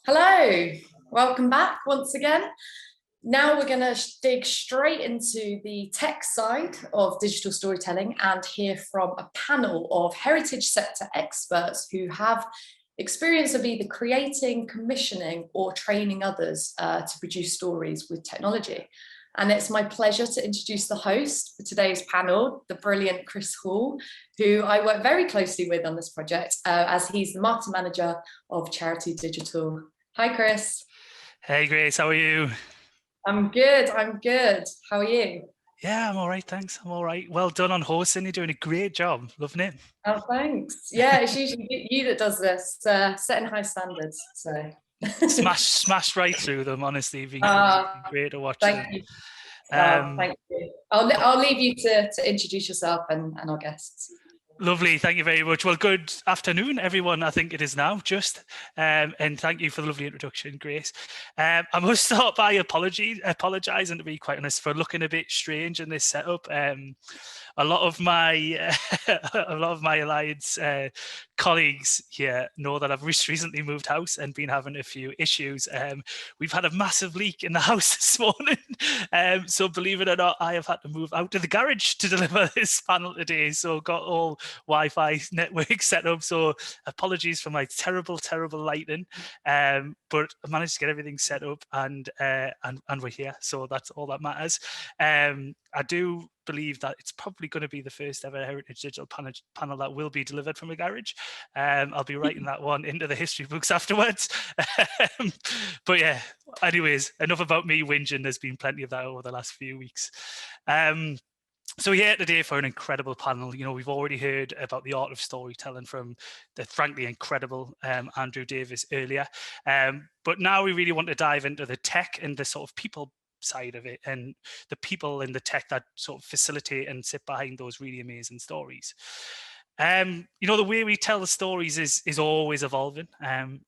Hello, welcome back once again. Now we're going to dig straight into the tech side of digital storytelling and hear from a panel of heritage sector experts who have experience of either creating, commissioning, or training others to produce stories with technology. And it's my pleasure to introduce the host for today's panel, the brilliant Chris Hall, who I work very closely with on this project as he's the marketing manager of Charity Digital. Hi, Chris. Hey, Grace, how are you? I'm good. How are you? Yeah, I'm all right, thanks. I'm all right. Well done on hosting. You're doing a great job. Loving it. Oh, thanks. Yeah, it's usually you that does this, setting high standards. So smash right through them. Honestly, you've been great to watch. Thank you. Thank you. I'll leave you to introduce yourself and our guests. Lovely, thank you very much. Well, good afternoon, everyone. I think it is now just, and thank you for the lovely introduction, Grace. I must start by apologising, to be quite honest, for looking a bit strange in this setup. A lot of my Alliance colleagues here know that I've recently moved house and been having a few issues. We've had a massive leak in the house this morning, so believe it or not, I have had to move out to the garage to deliver this panel today. So got all Wi-Fi network set up. So apologies for my terrible lighting, but I managed to get everything set up and we're here. So that's all that matters. I do believe that it's probably going to be the first ever Heritage Digital panel that will be delivered from a garage. I'll be writing that one into the history books afterwards. But yeah, anyways, enough about me whinging. There's been plenty of that over the last few weeks. So we're here today for an incredible panel. You know, we've already heard about the art of storytelling from the frankly incredible Andrew Davis earlier. But now we really want to dive into the tech and the sort of people side of it and the people in the tech that sort of facilitate and sit behind those really amazing stories. You know, the way we tell the stories is always evolving.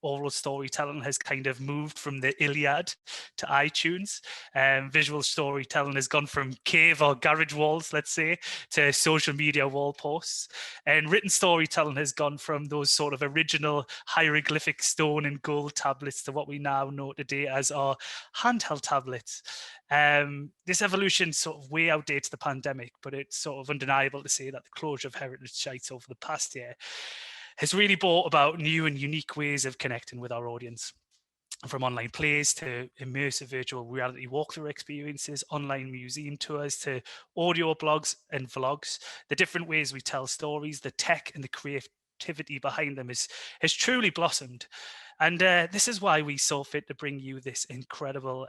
Oral storytelling has kind of moved from the Iliad to iTunes. Visual storytelling has gone from cave or garage walls, let's say, to social media wall posts. And written storytelling has gone from those sort of original hieroglyphic stone and gold tablets to what we now know today as our handheld tablets. This evolution sort of way outdates the pandemic, but it's sort of undeniable to say that the closure of heritage sites over the past year has really brought about new and unique ways of connecting with our audience. From online plays to immersive virtual reality walkthrough experiences, online museum tours to audio blogs and vlogs, the different ways we tell stories, the tech and the creativity behind them has truly blossomed. And this is why we saw fit to bring you this incredible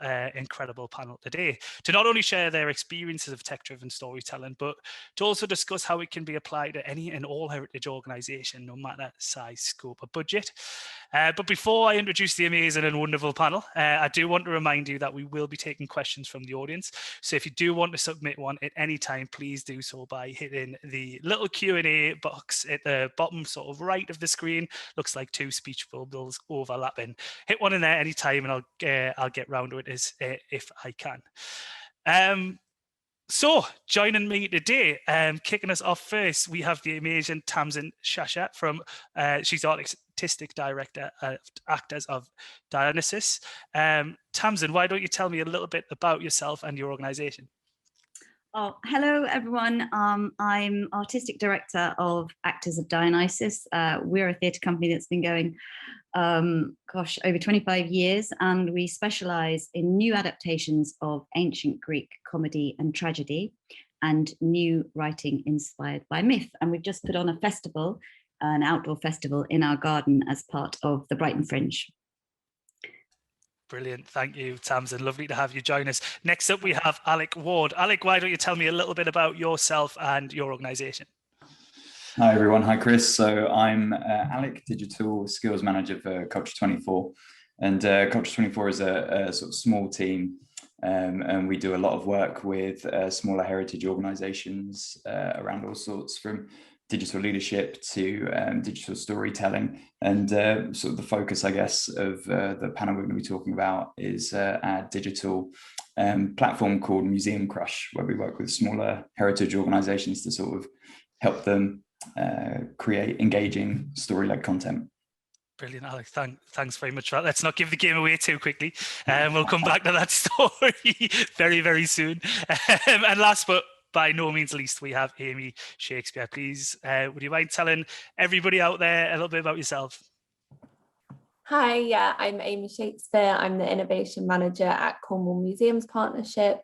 panel today, to not only share their experiences of tech-driven storytelling, but to also discuss how it can be applied to any and all heritage organisation, no matter size, scope or budget. But before I introduce the amazing and wonderful panel, I do want to remind you that we will be taking questions from the audience. So if you do want to submit one at any time, please do so by hitting the little Q&A box at the bottom sort of right of the screen. Looks like two speech bubbles overlapping. Hit one in there anytime and I'll get round to it if I can. So joining me today, kicking us off first, we have the amazing Tamsin Shasha from, she's Artistic Director of Actors of Dionysus. Tamsin, why don't you tell me a little bit about yourself and your organisation? Oh, hello, everyone. I'm Artistic Director of Actors of Dionysus. We're a theatre company that's been going, over 25 years, and we specialise in new adaptations of ancient Greek comedy and tragedy and new writing inspired by myth. And we've just put on a festival, an outdoor festival in our garden as part of the Brighton Fringe. Brilliant. Thank you, Tamsin. Lovely to have you join us. Next up, we have Alec Ward. Alec, why don't you tell me a little bit about yourself and your organisation? Hi, everyone. Hi, Chris. So I'm Alec, Digital Skills Manager for Culture 24. And Culture 24 is a sort of small team. And we do a lot of work with smaller heritage organisations around all sorts, from digital leadership to digital storytelling. And sort of the focus, I guess, of the panel we're going to be talking about is our digital platform called Museum Crush, where we work with smaller heritage organisations to sort of help them create engaging story-led content. Brilliant, Alex. Thanks very much for that. Let's not give the game away too quickly. We'll come back to that story very, very soon. And last but by no means least, we have Amy Shakespeare. Please, would you mind telling everybody out there a little bit about yourself? Hi, yeah, I'm Amy Shakespeare. I'm the Innovation Manager at Cornwall Museums Partnership.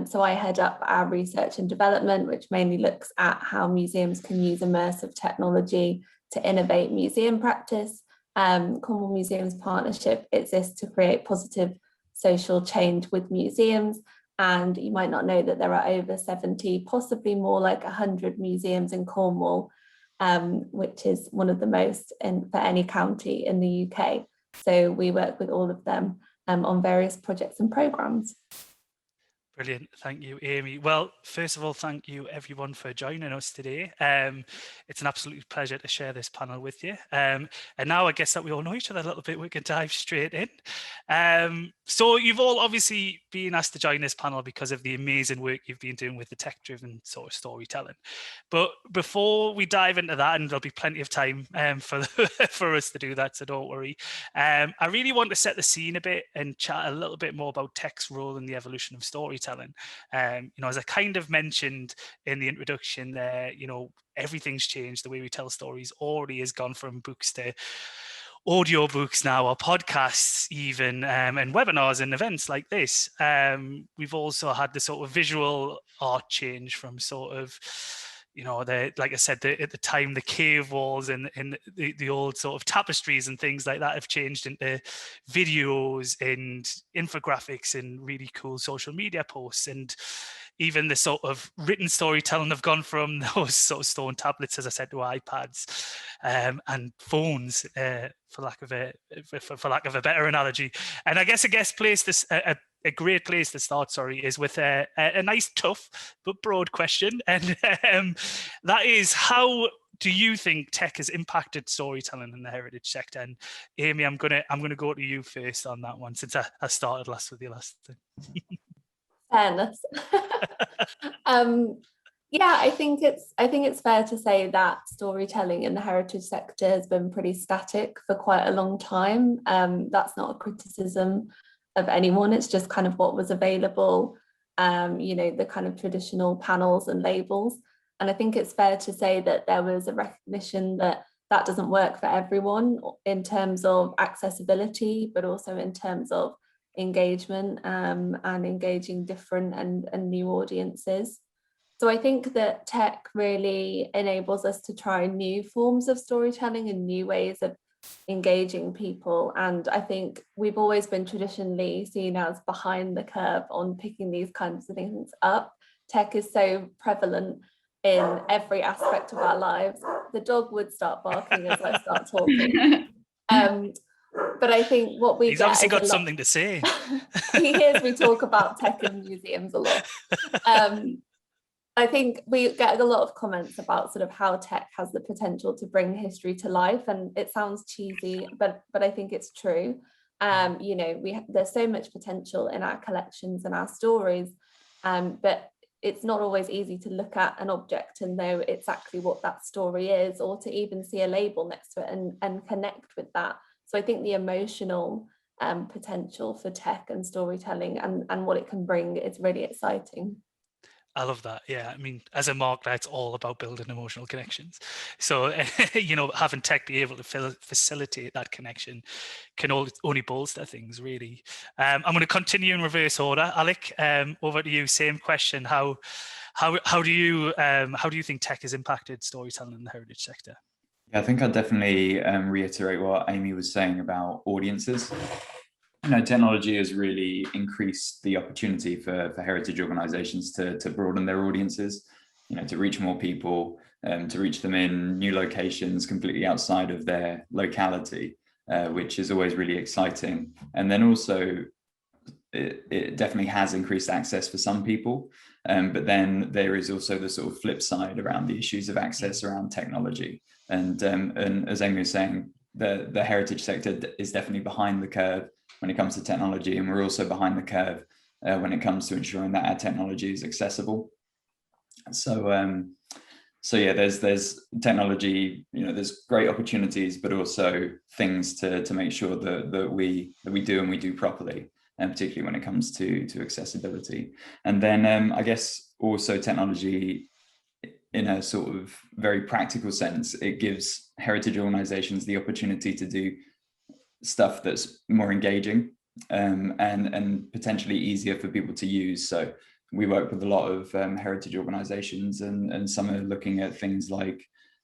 So I head up our research and development, which mainly looks at how museums can use immersive technology to innovate museum practice. Cornwall Museums Partnership exists to create positive social change with museums. And you might not know that there are over 70, possibly more like 100 museums in Cornwall, which is one of the most for any county in the UK. So we work with all of them on various projects and programmes. Brilliant. Thank you, Amy. Well, first of all, thank you everyone for joining us today. It's an absolute pleasure to share this panel with you. And now I guess that we all know each other a little bit, we can dive straight in. So you've all obviously been asked to join this panel because of the amazing work you've been doing with the tech-driven sort of storytelling. But before we dive into that, and there'll be plenty of time for us to do that, so don't worry. I really want to set the scene a bit and chat a little bit more about tech's role in the evolution of storytelling. As I kind of mentioned in the introduction there, everything's changed. The way we tell stories already has gone from books to audio books now, or podcasts even, and webinars and events like this. We've also had the sort of visual art change from sort of, like I said, at the time, the cave walls and the old sort of tapestries and things like that have changed into videos and infographics and really cool social media posts. And even the sort of written storytelling have gone from those sort of stone tablets, as I said, to iPads and phones, for lack of a better analogy. And I guess a great place to start, is with a nice, tough but broad question, and that is, how do you think tech has impacted storytelling in the heritage sector? And Amy, I'm gonna go to you first on that one, since I started last with you last time. Fairness. Yeah, I think it's fair to say that storytelling in the heritage sector has been pretty static for quite a long time. That's not a criticism of anyone, it's just kind of what was available, the kind of traditional panels and labels. And I think it's fair to say that there was a recognition that doesn't work for everyone in terms of accessibility, but also in terms of engagement, and engaging different and new audiences. So I think that tech really enables us to try new forms of storytelling and new ways of engaging people. And I think we've always been traditionally seen as behind the curve on picking these kinds of things up. Tech is so prevalent in every aspect of our lives. The dog would start barking as I start talking. But I think what we He's obviously got something to say. He hears me talk about tech in museums a lot. I think we get a lot of comments about sort of how tech has the potential to bring history to life, and it sounds cheesy, but I think it's true. There's so much potential in our collections and our stories, but it's not always easy to look at an object and know exactly what that story is, or to even see a label next to it and connect with that. So I think the emotional potential for tech and storytelling and what it can bring is really exciting. I love that. Yeah, I mean, as a marketer, it's all about building emotional connections. So, having tech be able to facilitate that connection can only bolster things, really. I'm going to continue in reverse order. Alec, over to you. Same question. How do you think tech has impacted storytelling in the heritage sector? Yeah, I think I'd definitely reiterate what Amy was saying about audiences. Technology has really increased the opportunity for heritage organizations to broaden their audiences, to reach more people, to reach them in new locations completely outside of their locality, which is always really exciting. And then also, it definitely has increased access for some people, but then there is also the sort of flip side around the issues of access around technology. And as Amy was saying, the heritage sector is definitely behind the curve when it comes to technology, and we're also behind the curve when it comes to ensuring that our technology is accessible. So So yeah, there's technology, there's great opportunities, but also things to make sure that we do and we do properly, and particularly when it comes to accessibility. And then I guess also technology, in a sort of very practical sense, it gives heritage organizations the opportunity to do stuff that's more engaging and potentially easier for people to use. So we work with a lot of heritage organizations, and some are looking at things like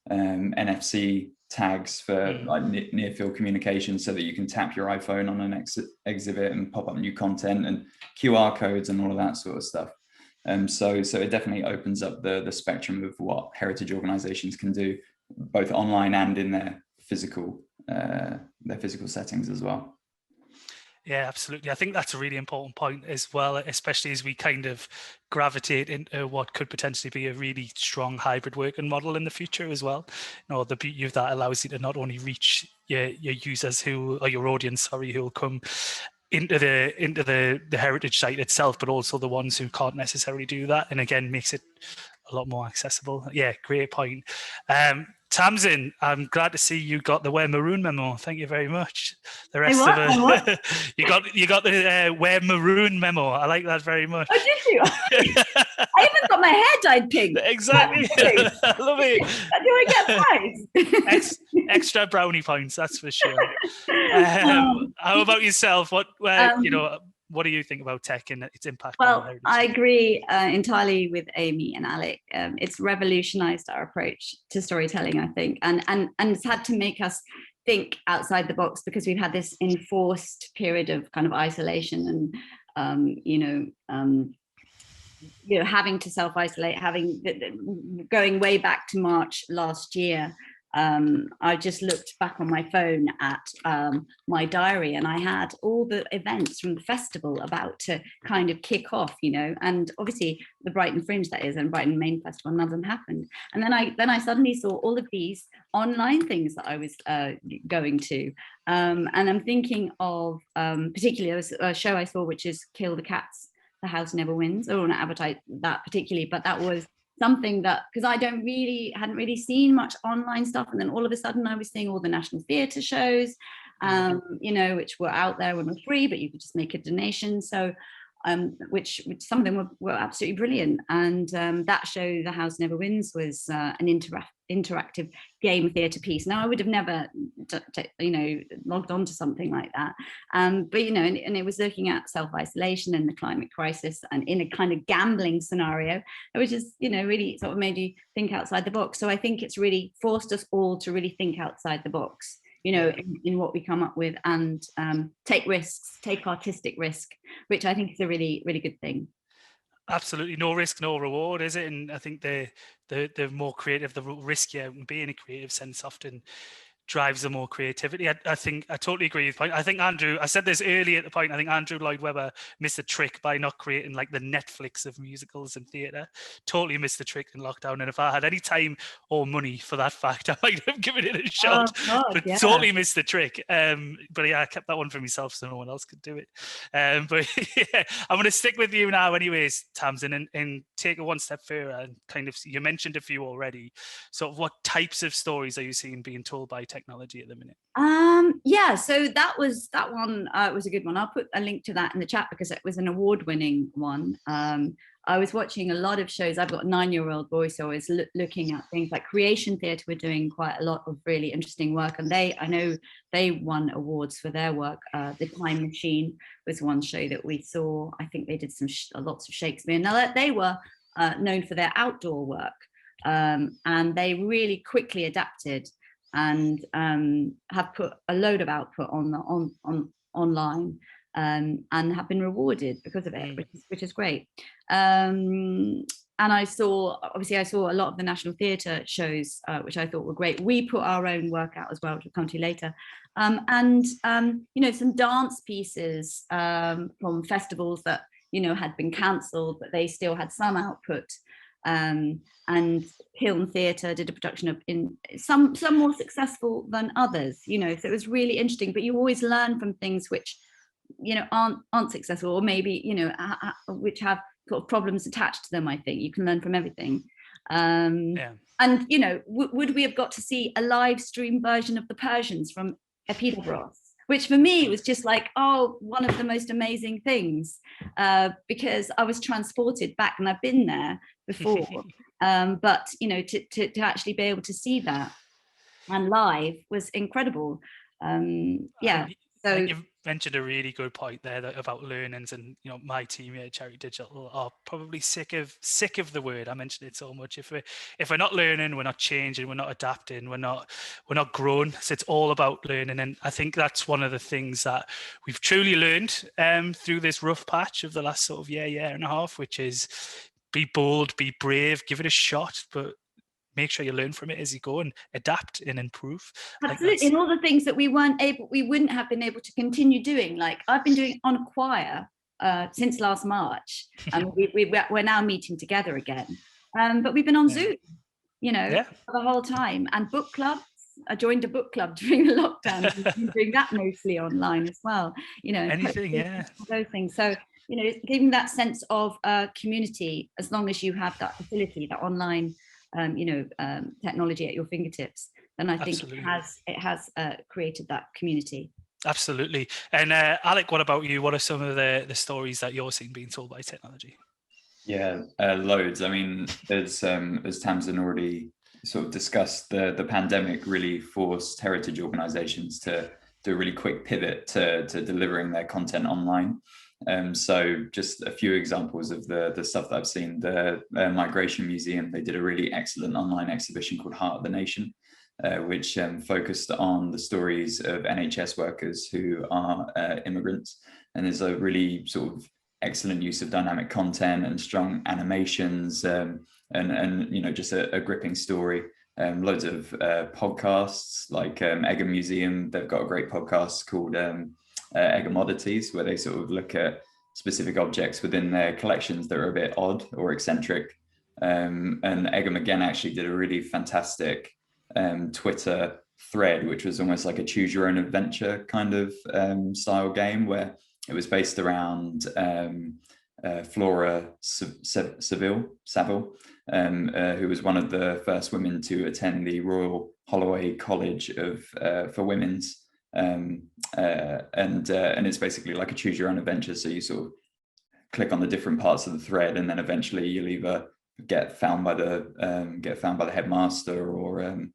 NFC tags for like near field communication, so that you can tap your iPhone on an exhibit and pop up new content, and QR codes and all of that sort of stuff. So it definitely opens up the spectrum of what heritage organizations can do, both online and in their physical settings as well. Yeah, absolutely. I think that's a really important point as well, especially as we kind of gravitate into what could potentially be a really strong hybrid working model in the future as well. The beauty of that allows you to not only reach your users or your audience, who will come into the heritage site itself, but also the ones who can't necessarily do that, and again makes it a lot more accessible. Yeah, great point. Tamsin, I'm glad to see you got the Wear Maroon memo. Thank you very much. The rest of it, you got the Wear Maroon memo. I like that very much. Oh, did you? I even got my hair dyed pink. Exactly. I love it. Do I get prize? Extra brownie points, that's for sure. How about yourself? What do you think about tech and its impact on Well, heritage? I agree entirely with Amy and Alec. It's revolutionized our approach to storytelling, I think, and it's had to make us think outside the box, because we've had this enforced period of kind of isolation and having to self-isolate, going way back to March last year. I just looked back on my phone at my diary, and I had all the events from the festival about to kind of kick off, and obviously the Brighton Fringe, that is, and Brighton Main Festival, none of them happened. And then I suddenly saw all of these online things that I was going to, and I'm thinking of particularly a show I saw, which is Kill the Cats, The House Never Wins. I don't want to advertise that particularly, but that was something that, because I hadn't really seen much online stuff, and then all of a sudden I was seeing all the National Theatre shows, which were out there and were free, but you could just make a donation. So, which some of them were absolutely brilliant. And that show, The House Never Wins, was an interactive game theatre piece. Now, I would have never, logged on to something like that. But and it was looking at self-isolation and the climate crisis, and in a kind of gambling scenario, which is, really sort of made you think outside the box. So I think it's really forced us all to really think outside the box, in what we come up with, and take artistic risk, which I think is a really, really good thing. Absolutely, no risk, no reward, is it? And I think the more creative, the riskier, and being a creative sense often drives the more creativity. I think I totally agree with the point. I think Andrew, I said this earlier at the point, I think Andrew Lloyd Webber missed a trick by not creating like the Netflix of musicals and theatre. Totally missed the trick in lockdown. And if I had any time or money for that fact, I might have given it a shot. But totally missed the trick. But yeah, I kept that one for myself so no one else could do it. But yeah, I'm going to stick with you now anyways, Tamsin, and take it one step further. And kind of, you mentioned a few already. Sort of what types of stories are you seeing being told by technology at the minute? So that one was a good one. I'll put a link to that in the chat, because it was an award-winning one. I was watching a lot of shows. I've got a 9-year-old boy, so I was looking at things like Creation Theatre were doing quite a lot of really interesting work, and I know they won awards for their work. The Time Machine was one show that we saw. I think they did lots of Shakespeare. Now, they were known for their outdoor work, and they really quickly adapted and have put a load of output online, and have been rewarded because of it, which is great. And I saw a lot of the National Theatre shows, which I thought were great. We put our own work out as well, which we'll come to later. And some dance pieces from festivals that had been cancelled, but they still had some output. And Hilton Theatre did a production of some more successful than others, so it was really interesting. But you always learn from things which aren't successful, or maybe which have sort of problems attached to them. I think you can learn from everything. And And, you know, would we have got to see a live stream version of the Persians from Epidavros? Which for me was just like, oh, one of the most amazing things, because I was transported back, and I've been there before. But, you know, to actually be able to see that and live was incredible. Yeah. So you've mentioned a really good point there about learnings, and you know, my team here at Charity Digital are probably sick of the word. I mentioned it so much. If we're not learning, we're not changing, we're not adapting, we're not growing. So it's all about learning, and I think that's one of the things that we've truly learned through this rough patch of the last sort of year and a half, which is be bold, be brave, give it a shot, but make sure you learn from it as you go and adapt and improve. Absolutely. And all the things that we wouldn't have been able to continue doing. Like I've been doing on choir since last March, and we're now meeting together again. But we've been on Zoom, you know, for the whole time. And book clubs. I joined a book club during the lockdown. We've been doing that mostly online as well. You know, those things. So, you know, giving that sense of community, as long as you have that facility, that online technology at your fingertips, then I think it has created that community. Absolutely. And Alec, what about you? What are some of the stories that you're seeing being told by technology? Yeah, loads. I mean, as Tamsin already sort of discussed, the pandemic really forced heritage organizations to do a really quick pivot to delivering their content online. So just a few examples of the stuff that I've seen. The Migration Museum, they did a really excellent online exhibition called Heart of the Nation, which focused on the stories of NHS workers who are immigrants. And there's a really sort of excellent use of dynamic content and strong animations, and you know, just a gripping story. Loads of podcasts, like Egham Museum, they've got a great podcast called Egham Oddities, where they sort of look at specific objects within their collections that are a bit odd or eccentric. And Egham again actually did a really fantastic Twitter thread, which was almost like a choose your own adventure kind of style game, where it was based around Flora Saville, who was one of the first women to attend the Royal Holloway College for Women's. And it's basically like a choose your own adventure. So you sort of click on the different parts of the thread, and then eventually you'll either get found by the headmaster, or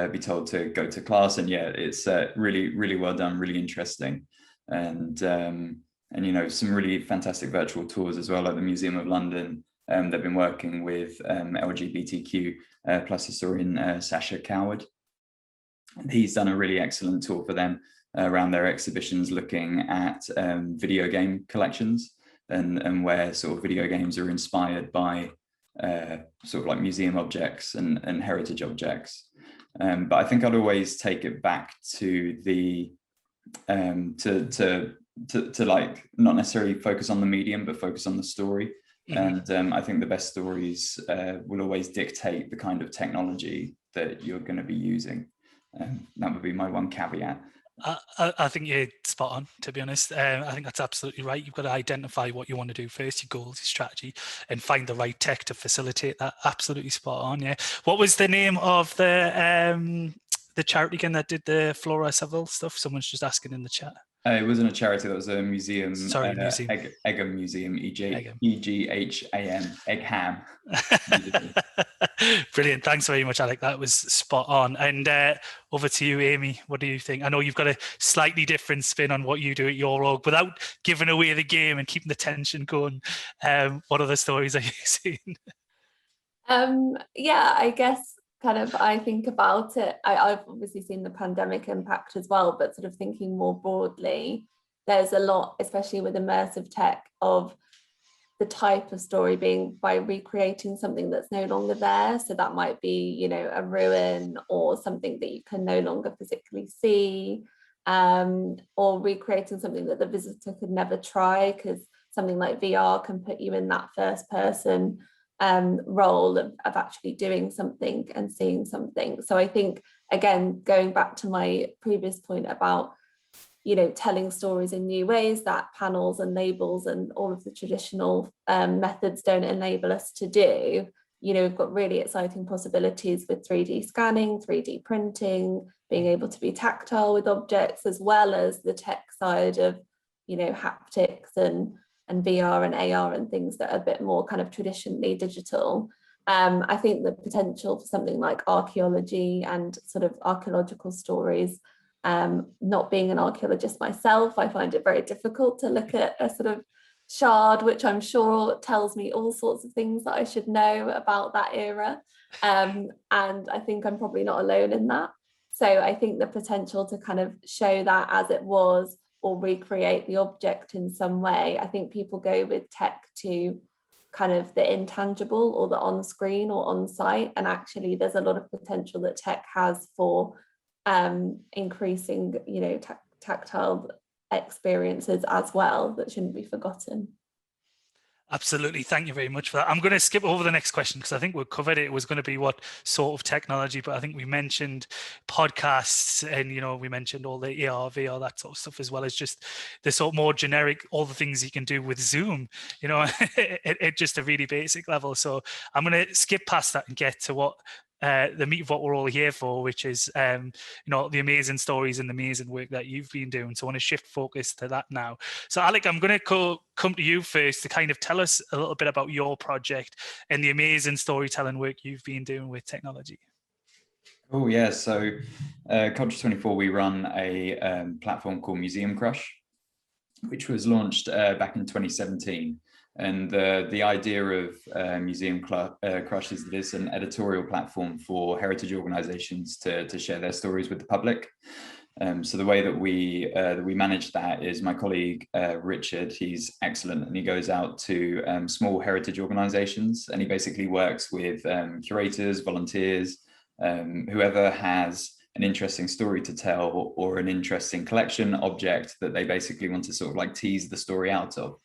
be told to go to class. And yeah, it's really, really well done, really interesting. And you know, some really fantastic virtual tours as well, like the Museum of London. They've been working with LGBTQ plus historian Sasha Coward. He's done a really excellent tour for them around their exhibitions, looking at video game collections and where sort of video games are inspired by sort of like museum objects and heritage objects. But I think I'd always take it back to the to like not necessarily focus on the medium, but focus on the story. Mm-hmm. And I think the best stories will always dictate the kind of technology that you're going to be using. That would be my one caveat. I think you're spot on, to be honest. I think that's absolutely right. You've got to identify what you want to do first, your goals, your strategy, and find the right tech to facilitate that. Absolutely spot on, yeah. What was the name of the charity again that did the Flora Saville stuff? Someone's just asking in the chat. It wasn't a charity, that was a museum. Sorry, museum. Egham Museum, E-G-H-A-M, Egham. Brilliant. Thanks very much, Alec. That was spot on. And over to you, Amy. What do you think? I know you've got a slightly different spin on what you do at your org. Without giving away the game and keeping the tension going, what other stories are you seeing? Yeah, I guess kind of I think about it, I've obviously seen the pandemic impact as well, but sort of thinking more broadly, there's a lot, especially with immersive tech, of the type of story being by recreating something that's no longer there. So that might be, you know, a ruin or something that you can no longer physically see, or recreating something that the visitor could never try, because something like VR can put you in that first person role of actually doing something and seeing something. So I think, again, going back to my previous point about, you know, telling stories in new ways that panels and labels and all of the traditional methods don't enable us to do, we've got really exciting possibilities with 3D scanning, 3D printing, being able to be tactile with objects, as well as the tech side of, haptics and VR and AR and things that are a bit more kind of traditionally digital. I think the potential for something like archaeology and sort of archaeological stories, not being an archaeologist myself, I find it very difficult to look at a sort of shard, which I'm sure tells me all sorts of things that I should know about that era. And I think I'm probably not alone in that. So I think the potential to kind of show that as it was, or recreate the object in some way. I think people go with tech to kind of the intangible or the on-screen or on-site, and actually there's a lot of potential that tech has for increasing, tactile experiences as well that shouldn't be forgotten. Absolutely. Thank you very much for that. I'm going to skip over the next question because I think we covered it. It was going to be what sort of technology, but I think we mentioned podcasts and, we mentioned all the AR, VR, that sort of stuff, as well as just the sort of more generic, all the things you can do with Zoom, at just a really basic level. So I'm going to skip past that and get to what the meat of what we're all here for, which is, the amazing stories and the amazing work that you've been doing. So I want to shift focus to that now. So Alec, I'm going to come to you first to kind of tell us a little bit about your project and the amazing storytelling work you've been doing with technology. Oh yeah, so Culture 24, we run a platform called Museum Crush, which was launched back in 2017. And the idea of Museum Crush is that it's an editorial platform for heritage organizations to share their stories with the public. So the way that we manage that is my colleague Richard, he's excellent, and he goes out to small heritage organizations, and he basically works with curators, volunteers, whoever has an interesting story to tell or an interesting collection object that they basically want to sort of like tease the story out of.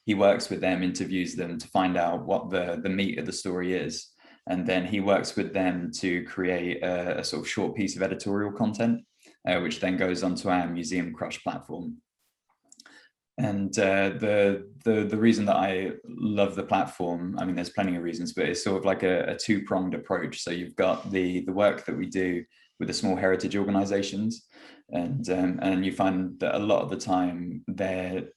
He works with them, interviews them to find out what the meat of the story is. And then he works with them to create a sort of short piece of editorial content, which then goes onto our Museum Crush platform. And the reason that I love the platform, I mean, there's plenty of reasons, but it's sort of like a two-pronged approach. So you've got the work that we do with the small heritage organizations, and you find that a lot of the time they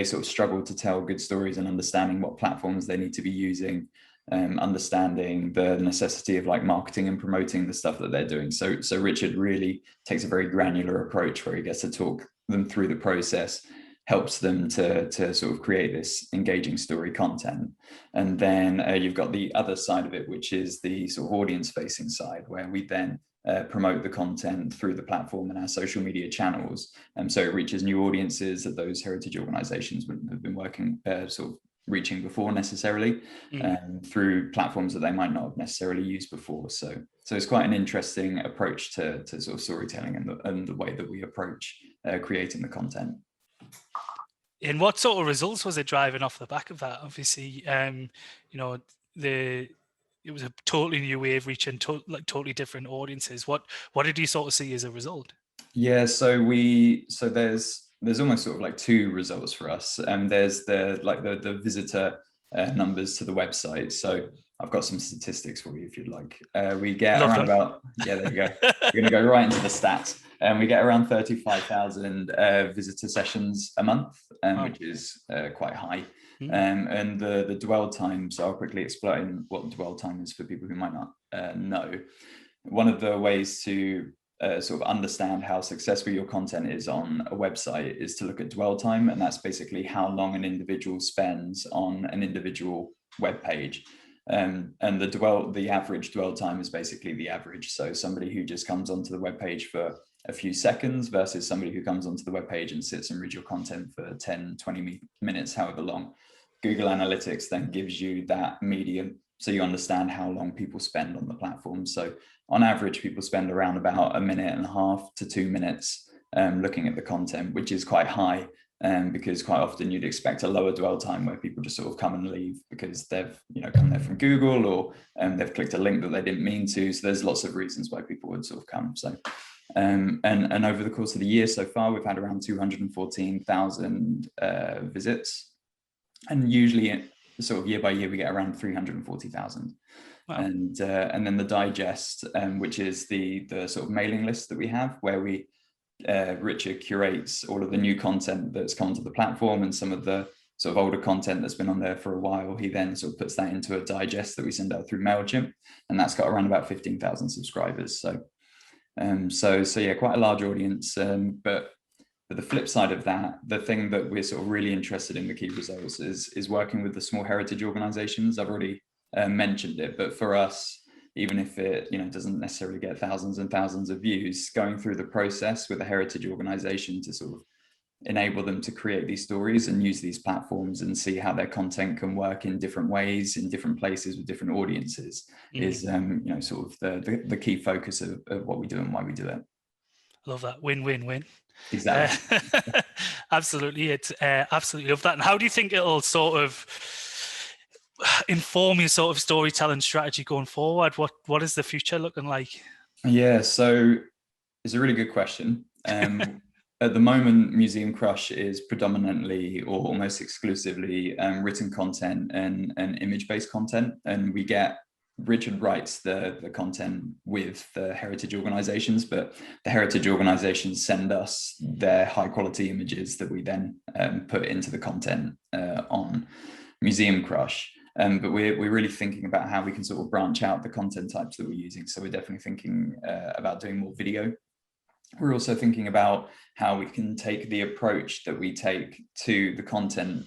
sort of struggle to tell good stories and understanding what platforms they need to be using, understanding the necessity of like marketing and promoting the stuff that they're doing. So Richard really takes a very granular approach where he gets to talk them through the process, helps them to sort of create this engaging story content. And then you've got the other side of it, which is the sort of audience facing side, where we then promote the content through the platform and our social media channels. And so it reaches new audiences that those heritage organizations wouldn't have been working, sort of reaching before necessarily, through platforms that they might not have necessarily used before. So it's quite an interesting approach to sort of storytelling and the way that we approach creating the content. And what sort of results was it driving off the back of that? Obviously, it was a totally new way of reaching totally different audiences. What did you sort of see as a result? Yeah, so there's almost sort of like two results for us. There's the visitor numbers to the website. So I've got some statistics for you if you'd like. We get around about, yeah, there you go. We're going to go right into the stats. We get around 35,000 visitor sessions a month, which is quite high. And the dwell time, so I'll quickly explain what dwell time is for people who might not know. One of the ways to sort of understand how successful your content is on a website is to look at dwell time, and that's basically how long an individual spends on an individual web page. And the average dwell time is basically the average. So somebody who just comes onto the web page for a few seconds versus somebody who comes onto the web page and sits and reads your content for 10, 20 minutes, however long. Google Analytics then gives you that median, so you understand how long people spend on the platform. So on average, people spend around about 1.5 minutes to 2 minutes looking at the content, which is quite high, because quite often you'd expect a lower dwell time where people just sort of come and leave because they've come there from Google, or they've clicked a link that they didn't mean to. So there's lots of reasons why people would sort of come. So and over the course of the year so far, we've had around 214,000 visits. And usually sort of year by year, we get around 340,000. Wow. And then the digest, which is the sort of mailing list that we have, where Richard curates all of the new content that's come to the platform and some of the sort of older content that's been on there for a while. He then sort of puts that into a digest that we send out through MailChimp, and that's got around about 15,000 subscribers. So yeah, quite a large audience. But the flip side of that, the thing that we're sort of really interested in, the key results, is working with the small heritage organizations. I've already mentioned it, but for us, even if it doesn't necessarily get thousands and thousands of views, going through the process with a heritage organization to sort of enable them to create these stories and use these platforms and see how their content can work in different ways in different places with different audiences is sort of the key focus of what we do and why we do it. Love that. Win-win-win. Exactly. Absolutely. It's absolutely love that. And how do you think it'll sort of inform your sort of storytelling strategy going forward? What is the future looking like? Yeah, so it's a really good question. At the moment, Museum Crush is predominantly or almost exclusively written content and image-based content, and Richard writes the content with the heritage organizations, but the heritage organizations send us their high quality images that we then put into the content on Museum Crush. But we're really thinking about how we can sort of branch out the content types that we're using. So we're definitely thinking about doing more video. We're also thinking about how we can take the approach that we take to the content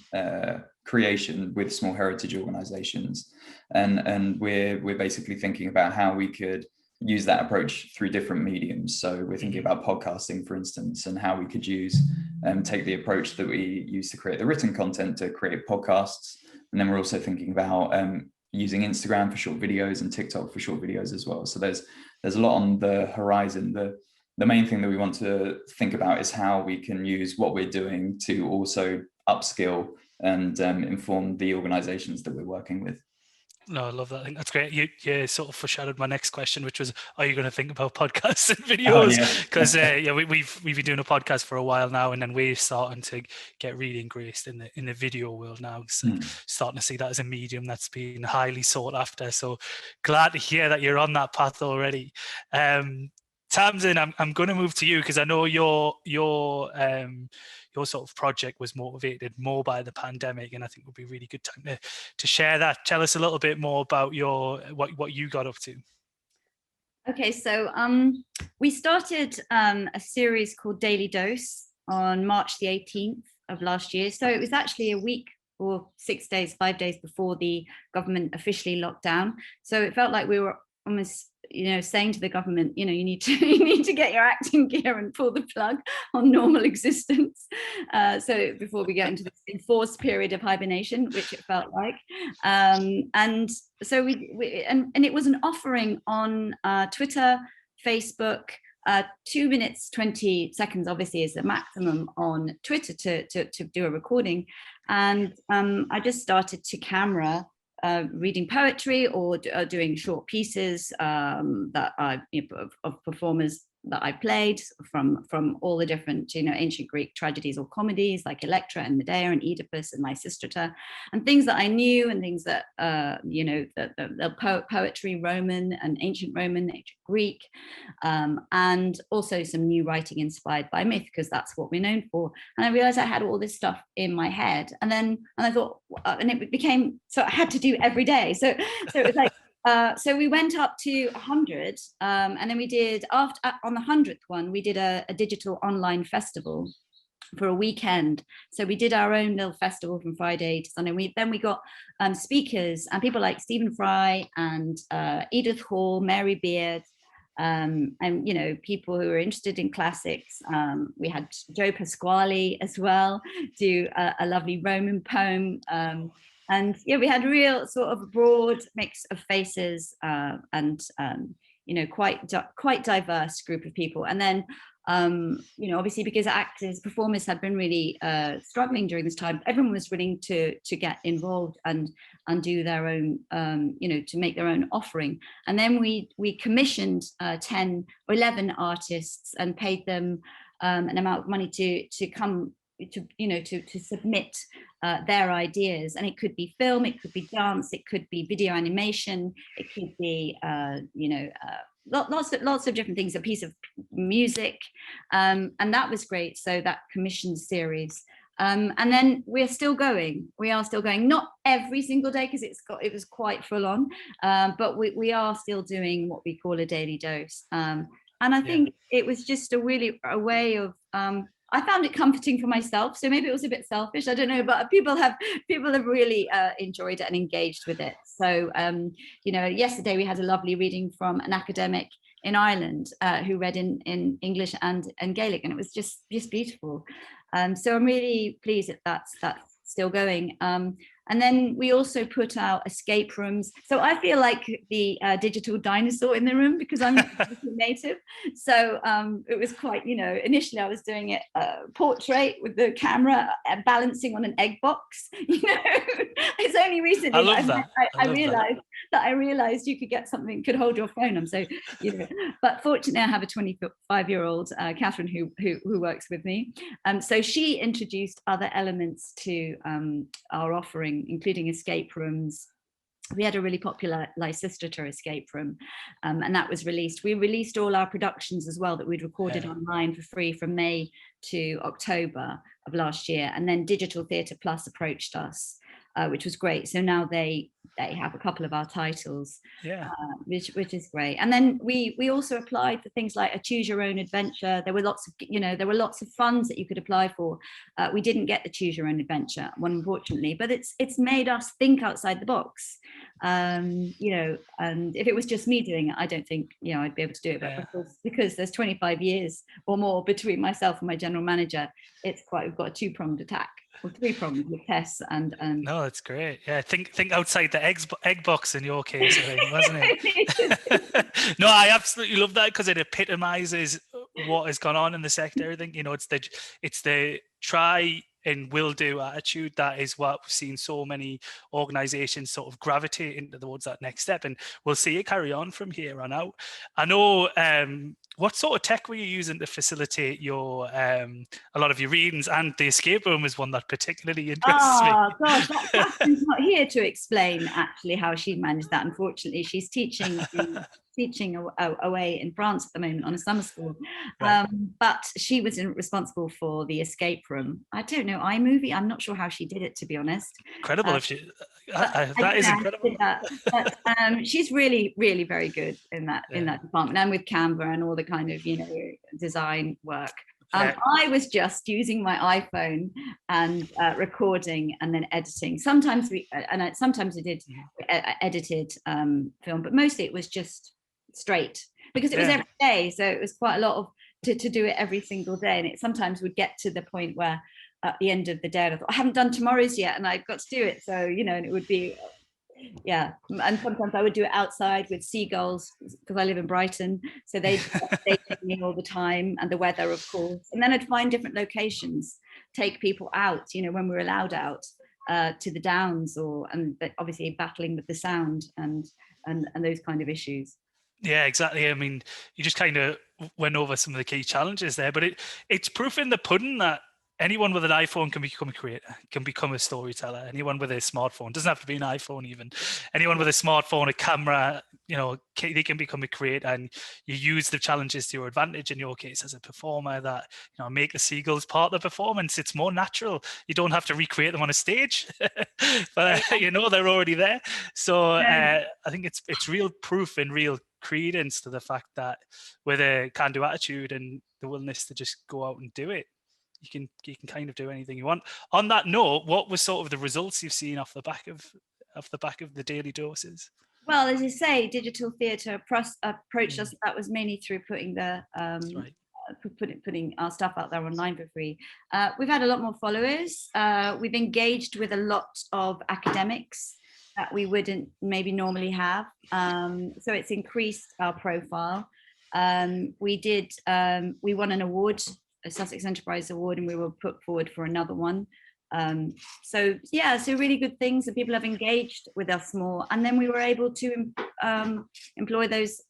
creation with small heritage organizations. And we're basically thinking about how we could use that approach through different mediums. So we're thinking about podcasting, for instance, and how we could take the approach that we use to create the written content to create podcasts. And then we're also thinking about using Instagram for short videos and TikTok for short videos as well. So there's a lot on the horizon. The main thing that we want to think about is how we can use what we're doing to also upskill and inform the organizations that we're working with. No, I love that. I think that's great. You sort of foreshadowed my next question, which was, are you going to think about podcasts and videos? Because we've been doing a podcast for a while now, and then we're starting to get really engrossed in the video world now. So starting to see that as a medium that's been highly sought after. So glad to hear that you're on that path already. Tamsin, I'm going to move to you because I know your sort of project was motivated more by the pandemic, and I think it would be a really good time to share that. Tell us a little bit more about what you got up to. Okay, so we started a series called Daily Dose on March the 18th of last year. So it was actually a week or 6 days, 5 days before the government officially locked down. So it felt like we were almost saying to the government, you need to get your acting gear and pull the plug on normal existence. So before we get into this enforced period of hibernation, which it felt like, and so and it was an offering on Twitter, Facebook. 2 minutes 20 seconds obviously is the maximum on Twitter to do a recording, and I just started to camera. Reading poetry or doing short pieces that I of performers that I played from all the different ancient Greek tragedies or comedies like Electra and Medea and Oedipus and Lysistrata, and things that I knew and things that the poetry, Roman and ancient Roman, ancient Greek, and also some new writing inspired by myth, because that's what we're known for. And I realized I had all this stuff in my head, and I thought, and it became, so I had to do every day. So it was like, so we went up to 100, and then we did, on the 100th one, we did a digital online festival for a weekend. So we did our own little festival from Friday to Sunday. Then we got speakers and people like Stephen Fry and Edith Hall, Mary Beard, and people who were interested in classics. We had Joe Pasquale as well do a lovely Roman poem. And we had a real sort of broad mix of faces and quite diverse group of people. And then obviously because actors, performers had been really struggling during this time, everyone was willing to get involved and do their own, to make their own offering. And then we commissioned 10 or 11 artists and paid them an amount of money to come to submit their ideas, and it could be film, it could be dance, it could be video animation, it could be lots of different things, a piece of music, and that was great. So that commissioned series. And then we are still going, not every single day because it was quite full on, but we are still doing what we call a daily dose. And I think it was just a way of, I found it comforting for myself. So maybe it was a bit selfish, I don't know, but people have really enjoyed it and engaged with it. So, yesterday we had a lovely reading from an academic in Ireland who read in English and Gaelic, and it was just beautiful. So I'm really pleased that that's still going. And then we also put out escape rooms. So I feel like the digital dinosaur in the room because I'm not digital native. So it was quite, initially I was doing it portrait with the camera balancing on an egg box. It's only recently I love that. I realized you could get something, could hold your phone. I'm so, but fortunately I have a 25-year-old, Catherine, who works with me. So she introduced other elements to our offering, including escape rooms. We had a really popular Leicester escape room, and that was released. We released all our productions as well that we'd recorded online for free from May to October of last year. And then Digital Theatre Plus approached us, which was great. So now they have a couple of our titles, which is great. And then we also applied for things like a choose your own adventure. There were lots of funds that you could apply for. We didn't get the choose your own adventure one, unfortunately, but it's made us think outside the box. And if it was just me doing it, I don't think I'd be able to do it. But because there's 25 years or more between myself and my general manager, we've got a two-pronged attack. Or three-pronged with Tess and no, that's great. Yeah, think outside the egg box in your case, I think, wasn't it? No, I absolutely love that because it epitomizes what has gone on in the sector. I think it's the try and will do attitude that is what we've seen so many organizations sort of gravitate into towards that next step, and we'll see it carry on from here on out. I know what sort of tech were you using to facilitate your a lot of your readings, and the escape room is one that particularly interests me. Oh gosh, Catherine's not here to explain actually how she managed that. Unfortunately, she's teaching away in France at the moment on a summer school, right. But she was responsible for the escape room. I don't know, iMovie. I'm not sure how she did it, to be honest. Incredible. If she that is incredible. But she's really, really very good in that department, and with Canva and all the kind of design work. I was just using my iPhone and recording and then editing. Sometimes we did edited film, but mostly it was just straight because it was every day. So it was quite a lot of to do it every single day, and it sometimes would get to the point where at the end of the day I thought I haven't done tomorrow's yet, and I've got to do it. So and it would be. Yeah, and sometimes I would do it outside with seagulls because I live in Brighton, so they take me all the time, and the weather, of course. And then I'd find different locations, take people out, when we're allowed out to the Downs, and obviously battling with the sound and those kind of issues. Yeah, exactly. I mean, you just kind of went over some of the key challenges there, but it's proof in the pudding that anyone with an iPhone can become a creator, can become a storyteller. Anyone with a smartphone, doesn't have to be an iPhone even. Anyone with a smartphone, a camera, they can become a creator, and you use the challenges to your advantage. In your case, as a performer, that make the seagulls part of the performance. It's more natural. You don't have to recreate them on a stage, but they're already there. So I think it's real proof and real credence to the fact that with a can-do attitude and the willingness to just go out and do it, you can kind of do anything you want. On that note, what was sort of the results you've seen off the back of the daily doses? Well, as you say, Digital Theatre approached us. That was mainly through putting the putting our stuff out there online for free. We've had a lot more followers. We've engaged with a lot of academics that we wouldn't maybe normally have. So it's increased our profile. We won an award, a Sussex Enterprise Award, and we were put forward for another one. So really good things, and people have engaged with us more. And then we were able to employ those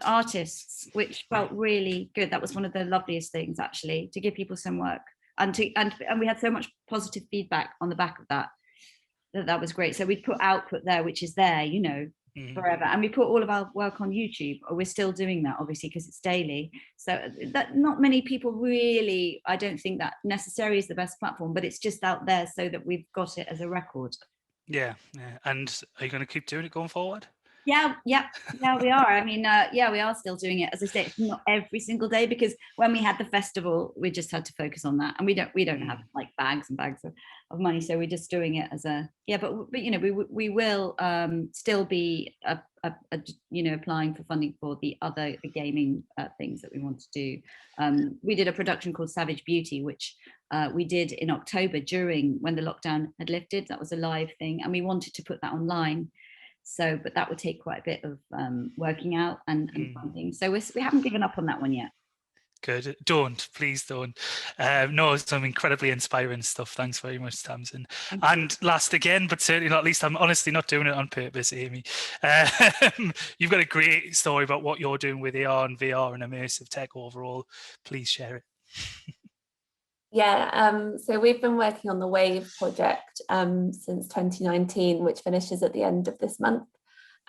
artists, which felt really good. That was one of the loveliest things, actually, to give people some work and we had so much positive feedback on the back of that was great. So we put output there, which is there, you know, forever, and we put all of our work on YouTube, or we're still doing that, obviously, because it's daily. So that not many people really, I don't think that necessarily is the best platform, but it's just out there so that we've got it as a record. Yeah. And are you going to keep doing it going forward? Yeah, we are. I mean, we are still doing it. As I say, it's not every single day, because when we had the festival, we just had to focus on that, and we don't have like bags and bags of money, so we're just doing it as a But you know, we will still be you know, applying for funding for the other gaming things that we want to do. We did a production called Savage Beauty, which we did in October when the lockdown had lifted. That was a live thing, and we wanted to put that online. So, but that would take quite a bit of working out and funding. So we haven't given up on that one yet. Good. Please don't. No, some incredibly inspiring stuff. Thanks very much, Tamsin. And last again, but certainly not least, I'm honestly not doing it on purpose, Amy. You've got a great story about what you're doing with AR and VR and immersive tech overall. Please share it. Yeah, so we've been working on the WAVE project since 2019, which finishes at the end of this month.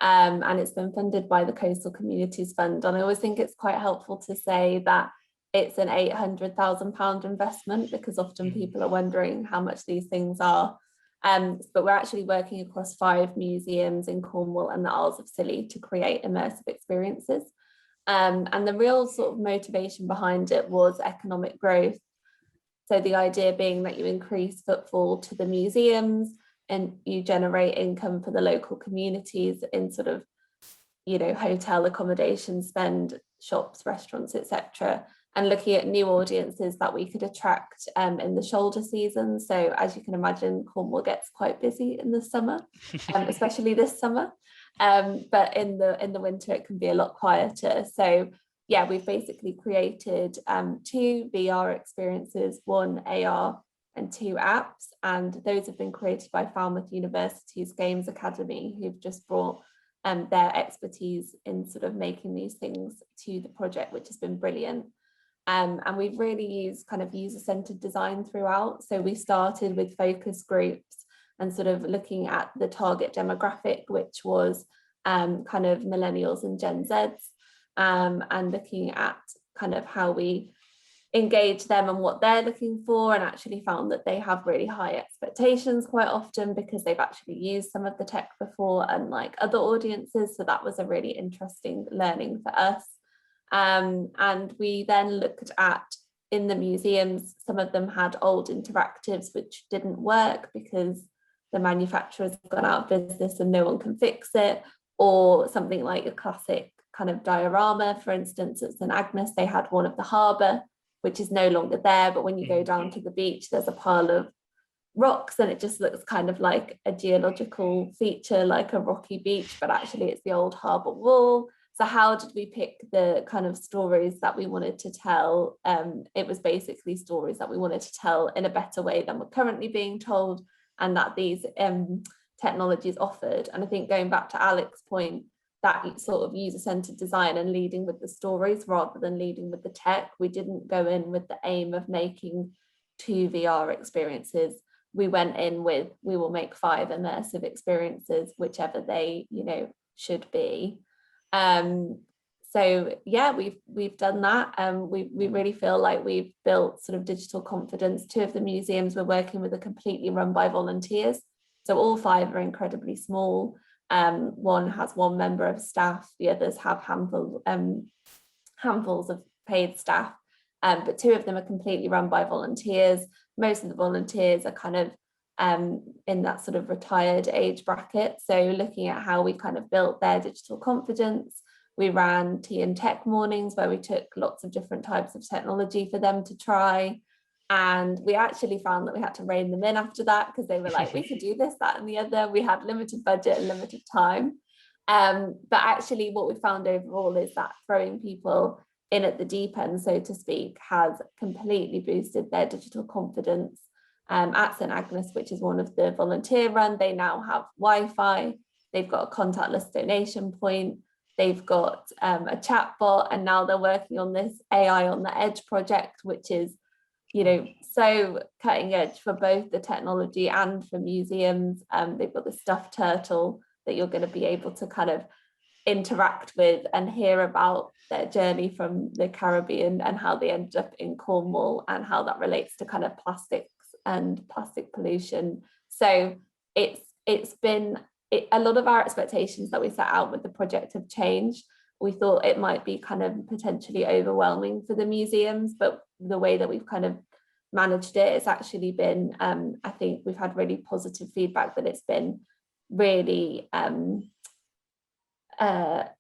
And it's been funded by the Coastal Communities Fund. And I always think it's quite helpful to say that it's an £800,000 investment, because often people are wondering how much these things are. But we're actually working across 5 museums in Cornwall and the Isles of Scilly to create immersive experiences. And the real sort of motivation behind it was economic growth. So the idea being that you increase footfall to the museums and you generate income for the local communities in sort of, you know, hotel accommodation spend, shops, restaurants, etc. And looking at new audiences that we could attract in the shoulder season. So as you can imagine, Cornwall gets quite busy in the summer, especially this summer. But in the winter, it can be a lot quieter. So yeah, we've basically created 2 VR experiences, 1 AR and 2 apps, and those have been created by Falmouth University's Games Academy, who've just brought their expertise in sort of making these things to the project, which has been brilliant. And we've really used kind of user-centered design throughout. So we started with focus groups and sort of looking at the target demographic, which was kind of millennials and Gen Zs. And looking at kind of how we engage them and what they're looking for, and actually found that they have really high expectations quite often because they've actually used some of the tech before, unlike other audiences. So that was a really interesting learning for us. And we then looked at, in the museums, some of them had old interactives which didn't work because the manufacturers have gone out of business and no one can fix it, or something like a classic kind of diorama. For instance, at St Agnes, they had one of the harbour, which is no longer there, but when you go down to the beach, there's a pile of rocks and it just looks kind of like a geological feature, like a rocky beach, but actually it's the old harbour wall. So how did we pick the kind of stories that we wanted to tell? It was basically stories that we wanted to tell in a better way than we're currently being told, and that these technologies offered. And I think, going back to Alec's point, that sort of user-centered design and leading with the stories rather than leading with the tech. We didn't go in with the aim of making 2 VR experiences. We went in with, we will make 5 immersive experiences, whichever they, you know, should be. So yeah, we've done that. We really feel like we've built sort of digital confidence. 2 of the museums we're working with are completely run by volunteers. So all 5 are incredibly small. One has 1 member of staff, the others have handfuls of paid staff, but 2 of them are completely run by volunteers. Most of the volunteers are kind of in that sort of retired age bracket. So looking at how we kind of built their digital confidence, we ran tea and tech mornings where we took lots of different types of technology for them to try. And we actually found that we had to rein them in after that, because they were like, we could do this, that and the other. We had limited budget and limited time. But actually what we found overall is that throwing people in at the deep end, so to speak, has completely boosted their digital confidence. At St Agnes, which is one of the volunteer run, they now have Wi-Fi, they've got a contactless donation point, they've got a chat bot, and now they're working on this AI on the Edge project, which is, you know, so cutting edge for both the technology and for museums. They've got the stuffed turtle that you're going to be able to kind of interact with and hear about their journey from the Caribbean and how they ended up in Cornwall and how that relates to kind of plastics and plastic pollution. So it's been a lot of our expectations that we set out with the project have changed. We thought it might be kind of potentially overwhelming for the museums, but the way that we've kind of managed it, it's actually been, I think we've had really positive feedback that it's been really, I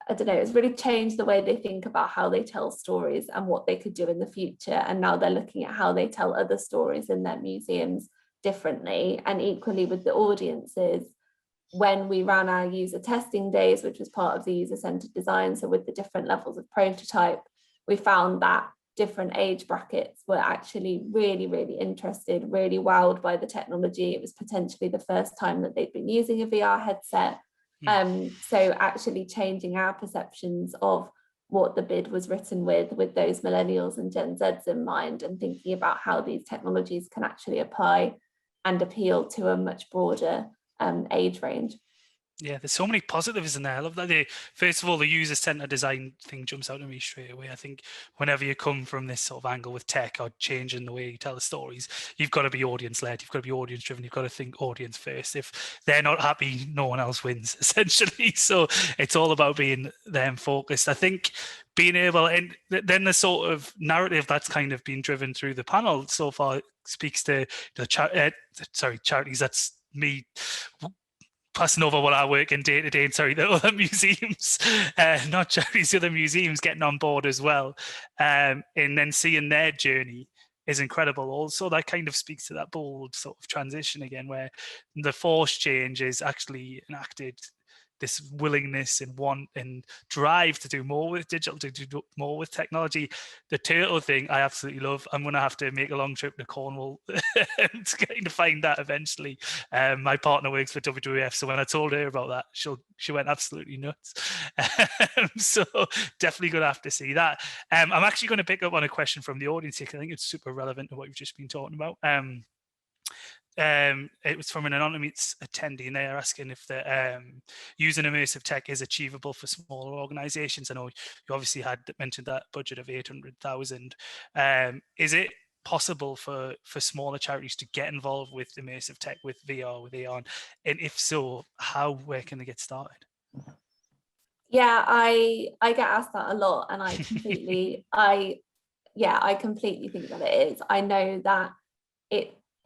don't know, it's really changed the way they think about how they tell stories and what they could do in the future. And now they're looking at how they tell other stories in their museums differently. And equally with the audiences, when we ran our user testing days, which was part of the user-centered design, so with the different levels of prototype, we found that different age brackets were actually really, really interested, really wowed by the technology. It was potentially the first time that they'd been using a VR headset. So actually changing our perceptions of what the bid was written with those millennials and Gen Zs in mind, and thinking about how these technologies can actually apply and appeal to a much broader age range. Yeah, there's so many positives in there. I love that. First of all, the user-centered design thing jumps out at me straight away. I think whenever you come from this sort of angle with tech or changing the way you tell the stories, you've got to be audience-led, you've got to be audience-driven, you've got to think audience first. If they're not happy, no one else wins, essentially. So it's all about being them focused. I think being able, and then the sort of narrative that's kind of been driven through the panel so far speaks to the charities. That's me passing over what I work in day to day, and sorry, the other museums, not charities, the other museums getting on board as well, and then seeing their journey is incredible. Also, that kind of speaks to that bold sort of transition again, where the force change is actually enacted this willingness and want and drive to do more with digital, to do more with technology. The turtle thing I absolutely love. I'm going to have to make a long trip to Cornwall to kind of find that eventually. My partner works for WWF, so when I told her about that, she went absolutely nuts. So definitely going to have to see that. I'm actually going to pick up on a question from the audience here, because I think it's super relevant to what you've just been talking about. It was from an anonymous attendee, and they are asking if the using immersive tech is achievable for smaller organizations. I know you obviously had mentioned that budget of 800,000. Is it possible for smaller charities to get involved with immersive tech, with VR, with AR? And if so, where can they get started? Yeah, I get asked that a lot, and I completely I completely think that it is. I know that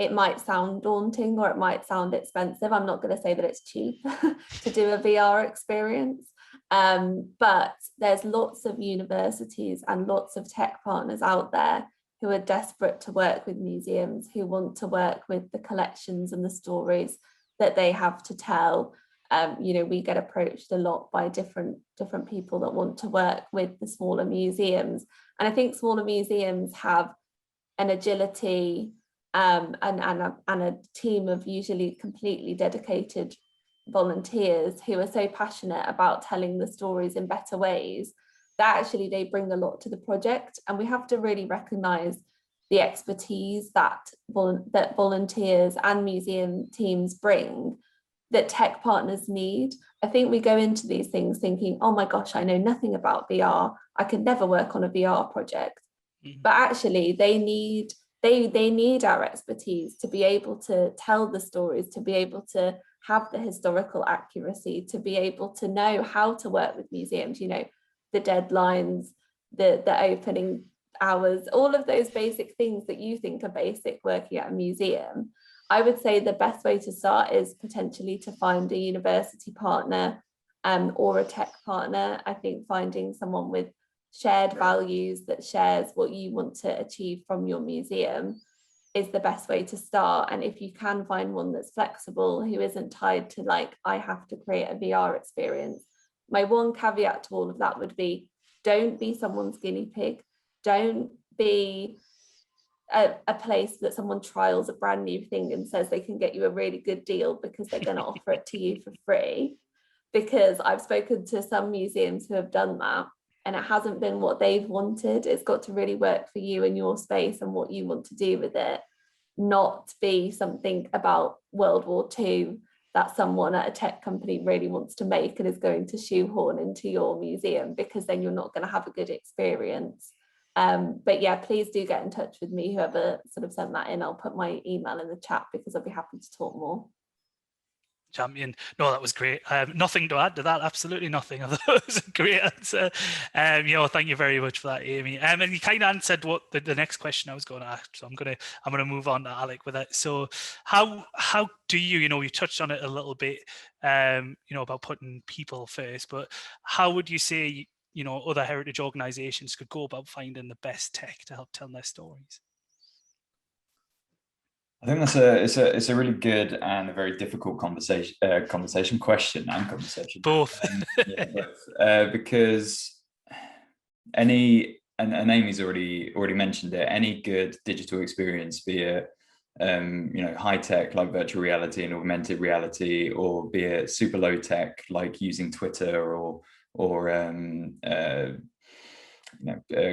it might sound daunting or it might sound expensive. I'm not going to say that it's cheap to do a VR experience, but there's lots of universities and lots of tech partners out there who are desperate to work with museums, who want to work with the collections and the stories that they have to tell. You know, we get approached a lot by different people that want to work with the smaller museums. And I think smaller museums have an agility and a team of usually completely dedicated volunteers who are so passionate about telling the stories in better ways that actually they bring a lot to the project. And we have to really recognize the expertise that volunteers and museum teams bring that tech partners need. I think we go into these things thinking, oh my gosh, I know nothing about VR, I could never work on a VR project. But actually they need our expertise to be able to tell the stories, to be able to have the historical accuracy, to be able to know how to work with museums, you know, the deadlines, the opening hours, all of those basic things that you think are basic working at a museum. I would say the best way to start is potentially to find a university partner or a tech partner. I think finding someone with shared values that shares what you want to achieve from your museum is the best way to start. And if you can find one that's flexible, who isn't tied to like, I have to create a VR experience. My one caveat to all of that would be, don't be someone's guinea pig. Don't be a place that someone trials a brand new thing and says they can get you a really good deal because they're going to offer it to you for free. Because I've spoken to some museums who have done that, and it hasn't been what they've wanted. It's got to really work for you and your space and what you want to do with it, not be something about World War II that someone at a tech company really wants to make and is going to shoehorn into your museum, because then you're not going to have a good experience. But yeah, please do get in touch with me, whoever sort of sent that in. I'll put my email in the chat because I'll be happy to talk more. Champion. No, that was great. Nothing to add to that. Absolutely nothing. I thought it was a great answer. Thank you very much for that, Amy. And you kind of answered what the next question I was going to ask. So I'm gonna move on to Alec with it. So how do you you touched on it a little bit, about putting people first, but how would you say other heritage organisations could go about finding the best tech to help tell their stories? I think it's a really good and a very difficult conversation question. Both. Because and Amy's already mentioned it, any good digital experience, be it high tech like virtual reality and augmented reality, or be it super low tech like using Twitter or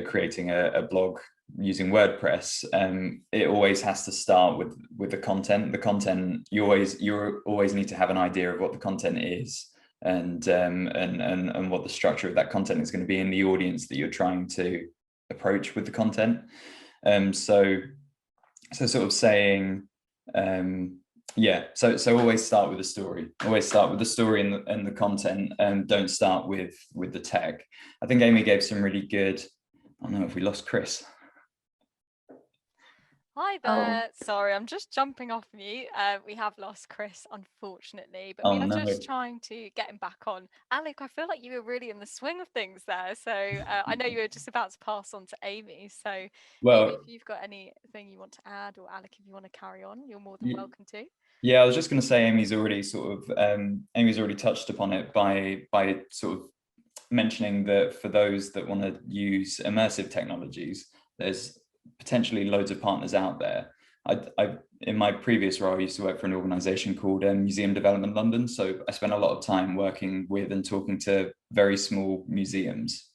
creating a blog using WordPress, it always has to start with the content. The content, you always need to have an idea of what the content is, and what the structure of that content is going to be, in the audience that you're trying to approach with the content. So sort of saying, so always start with the story. Always start with the story and the content, and don't start with the tech. I think Amy gave some really good. I don't know if we lost Chris. Hi there. Sorry, I'm just jumping off mute. We have lost Chris, unfortunately, but we are just trying to get him back on. Alec, I feel like you were really in the swing of things there. So I know you were just about to pass on to Amy. So Amy, if you've got anything you want to add, or Alec, if you want to carry on, you're more than welcome to. Yeah, I was just going to say Amy's already touched upon it by sort of mentioning that for those that want to use immersive technologies, there's potentially loads of partners out there. I in my previous role, I used to work for an organization called Museum Development London. So I spent a lot of time working with and talking to very small museums.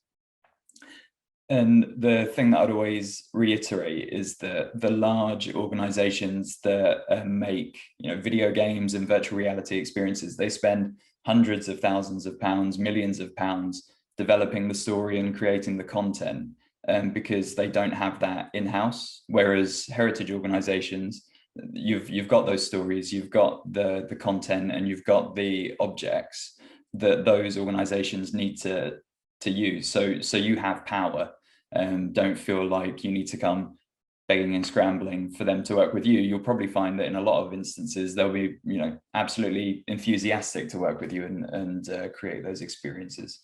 And the thing that I'd always reiterate is that the large organizations that make video games and virtual reality experiences, they spend hundreds of thousands of pounds, millions of pounds developing the story and creating the content, because they don't have that in-house. Whereas heritage organizations, you've got those stories, you've got the content, and you've got the objects that those organizations need to use. So you have power, and don't feel like you need to come begging and scrambling for them to work with you. You'll probably find that in a lot of instances they'll be absolutely enthusiastic to work with you and create those experiences.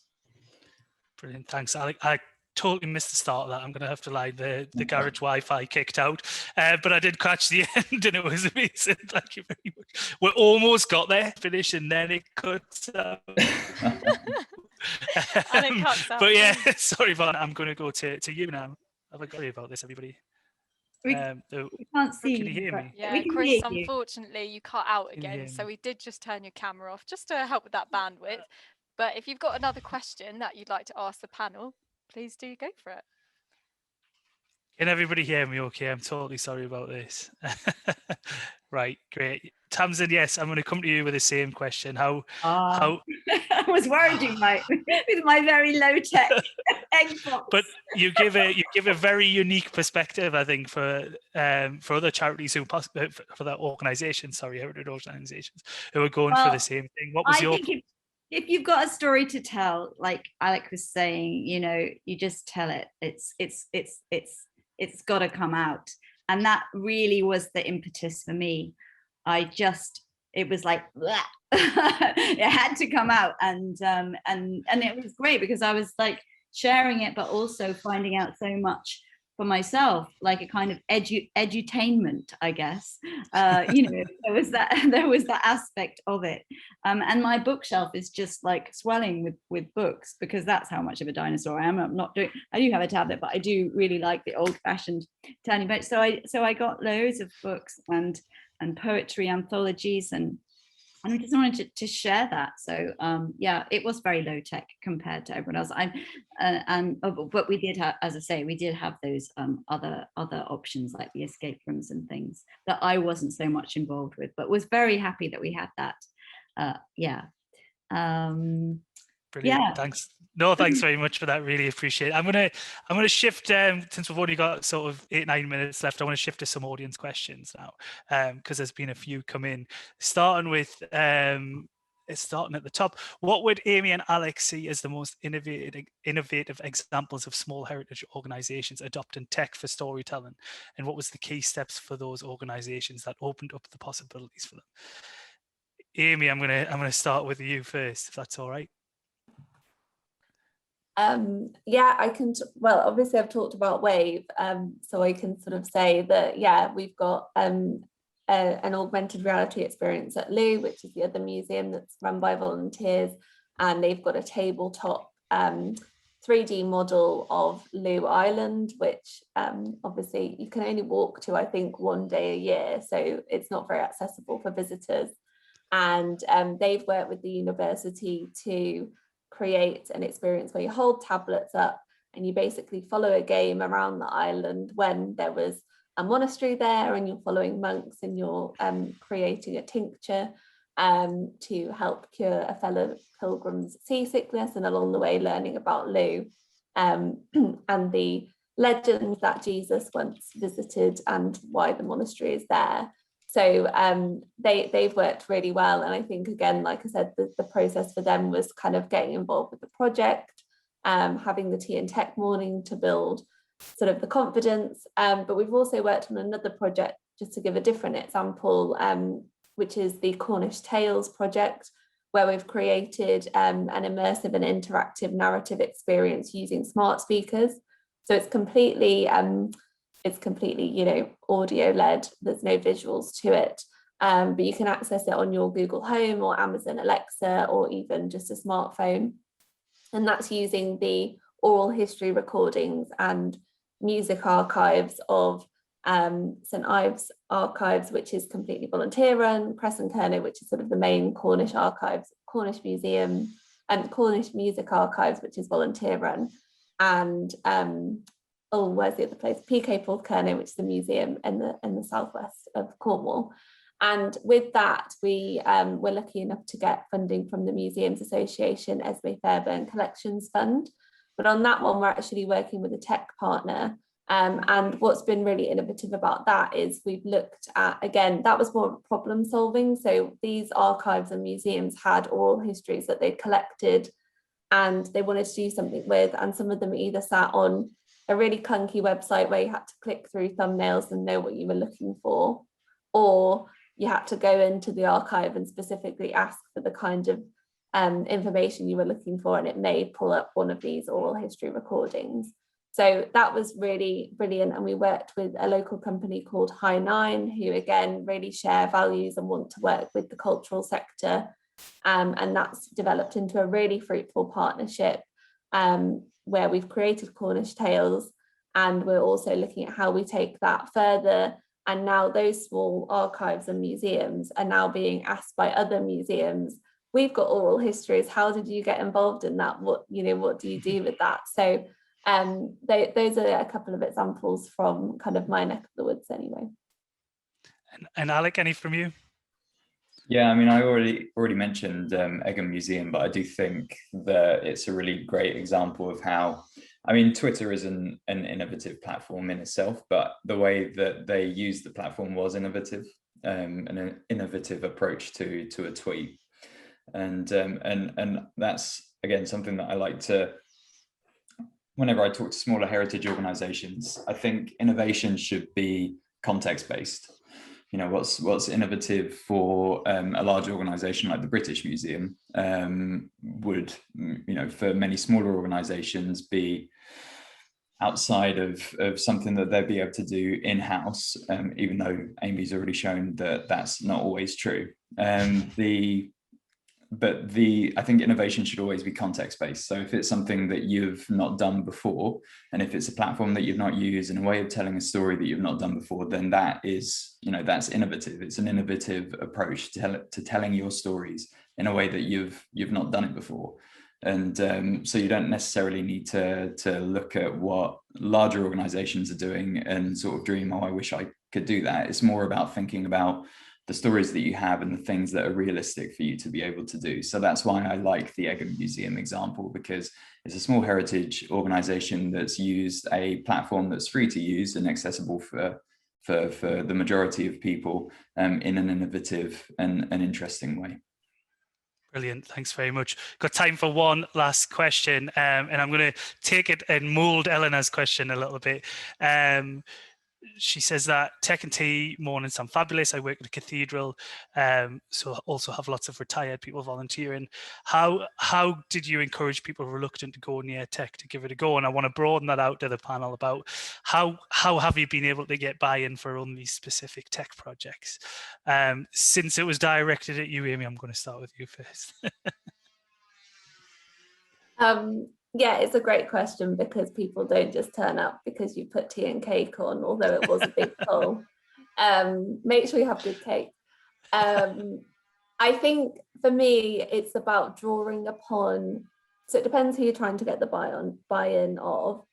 Brilliant, thanks, Alec. I totally missed the start of that. I'm going to have to lie. The garage Wi-Fi kicked out, but I did catch the end, and it was amazing. Thank you very much. We almost got there, finish, and then it cuts out. But yeah, sorry, Vaughn. I'm going to go to you now. Have a worry about this, everybody. We can't see. Can you hear me? Yeah, Chris, unfortunately, you cut out again. So we did just turn your camera off just to help with that bandwidth. But if you've got another question that you'd like to ask the panel, please do go for it. Can everybody hear me okay? I'm totally sorry about this. Right, great. Tamsin, yes, I'm going to come to you with the same question. How I was worried you might with my very low tech egg box. But you give a very unique perspective, I think, for other charities who for that organisation, heritage organisations who are going for the same thing. What was your? If you've got a story to tell, like Alec was saying, you just tell it. It's got to come out, and that really was the impetus for me. It was like it had to come out, and it was great because I was like sharing it, but also finding out so much for myself, like a kind of edutainment, I guess. There was that aspect of it, and my bookshelf is just like swelling with books because that's how much of a dinosaur I am. I do have a tablet, but I do really like the old-fashioned tiny book. So I got loads of books and poetry anthologies and And I just wanted to share that. So yeah, it was very low tech compared to everyone else. But we did have, as I say, we did have those other options like the escape rooms and things that I wasn't so much involved with, but was very happy that we had that. Yeah. Brilliant. Yeah. Thanks. No, thanks very much for that. Really appreciate it. I'm gonna shift since we've only got sort of 8-9 minutes left. I want to shift to some audience questions now, because there's been a few come in. Starting at the top. What would Amy and Alex see as the most innovative examples of small heritage organisations adopting tech for storytelling, and what was the key steps for those organisations that opened up the possibilities for them? Amy, I'm gonna start with you first, if that's all right. Yeah, I can. Well, obviously, I've talked about Wave, so I can sort of say that, yeah, we've got an augmented reality experience at Loo, which is the other museum that's run by volunteers, and they've got a tabletop 3D model of Loo Island, which obviously you can only walk to, I think, one day a year, so it's not very accessible for visitors. And they've worked with the university to create an experience where you hold tablets up and you basically follow a game around the island when there was a monastery there, and you're following monks, and you're creating a tincture to help cure a fellow pilgrim's seasickness, and along the way learning about Loo and the legends that Jesus once visited and why the monastery is there. So they've worked really well. And I think, again, like I said, the process for them was kind of getting involved with the project, having the tea and tech morning to build sort of the confidence. But we've also worked on another project, just to give a different example, which is the Cornish Tales project, where we've created an immersive and interactive narrative experience using smart speakers. So it's completely, audio led. There's no visuals to it, but you can access it on your Google Home or Amazon Alexa, or even just a smartphone. And that's using the oral history recordings and music archives of St Ives Archives, which is completely volunteer run, Cress and Kernow, which is sort of the main Cornish archives, Cornish Museum, and Cornish Music Archives, which is volunteer run, and where's the other place? PK Porthcurno, which is a museum in the southwest of Cornwall. And with that, we were lucky enough to get funding from the Museums Association Esme Fairbairn Collections Fund. But on that one, we're actually working with a tech partner. And what's been really innovative about that is we've looked at, again, that was more problem solving. So these archives and museums had oral histories that they'd collected and they wanted to do something with, and some of them either sat on a really clunky website where you had to click through thumbnails and know what you were looking for, or you had to go into the archive and specifically ask for the kind of information you were looking for, and it may pull up one of these oral history recordings. So that was really brilliant. And we worked with a local company called High Nine, who again really share values and want to work with the cultural sector. And that's developed into a really fruitful partnership where we've created Cornish Tales, and we're also looking at how we take that further. And now those small archives and museums are now being asked by other museums, we've got oral histories, how did you get involved in that? What do you do with that? So those are a couple of examples from kind of my neck of the woods anyway. And Alec, any from you? Yeah, I mean, I already mentioned Egham Museum, but I do think that it's a really great example of how, I mean, Twitter is an innovative platform in itself, but the way that they used the platform was innovative, an innovative approach to a tweet. And that's, again, something that I like to, whenever I talk to smaller heritage organizations, I think innovation should be context-based. You know, what's innovative for a large organization like the British Museum would, you know, for many smaller organizations be outside of something that they'd be able to do in-house, even though Amy's already shown that that's not always true. I think innovation should always be context-based. So if it's something that you've not done before, and if it's a platform that you've not used and a way of telling a story that you've not done before, then that is, that's innovative. It's an innovative approach to telling your stories in a way that you've not done it before. And so you don't necessarily need to look at what larger organizations are doing and sort of dream, oh, I wish I could do that. It's more about thinking about the stories that you have and the things that are realistic for you to be able to do. So that's why I like the Egham Museum example, because it's a small heritage organization that's used a platform that's free to use and accessible for the majority of people in an innovative and an interesting way. Brilliant. Thanks very much. Got time for one last question, and I'm going to take it and mold Eleanor's question a little bit. She says that tech and tea mornings sound fabulous. I work at a cathedral, so also have lots of retired people volunteering. How did you encourage people reluctant to go near tech to give it a go? And I want to broaden that out to the panel about how have you been able to get buy-in for only specific tech projects? Since it was directed at you, Amy, I'm going to start with you first. Yeah, it's a great question, because people don't just turn up because you put tea and cake on, although it was a big poll. Make sure you have good cake. I think for me, it's about drawing upon, so it depends who you're trying to get the buy-in of.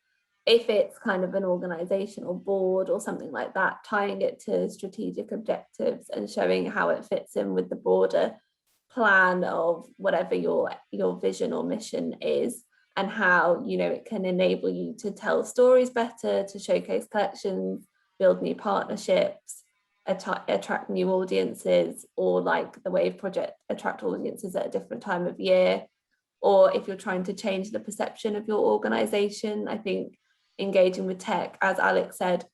If it's kind of an organization or board or something like that, tying it to strategic objectives and showing how it fits in with the broader plan of whatever your vision or mission is, and how it can enable you to tell stories better, to showcase collections, build new partnerships, attract new audiences, or like the Wave project attract audiences at a different time of year. Or if you're trying to change the perception of your organization, I think engaging with tech, as Alex said,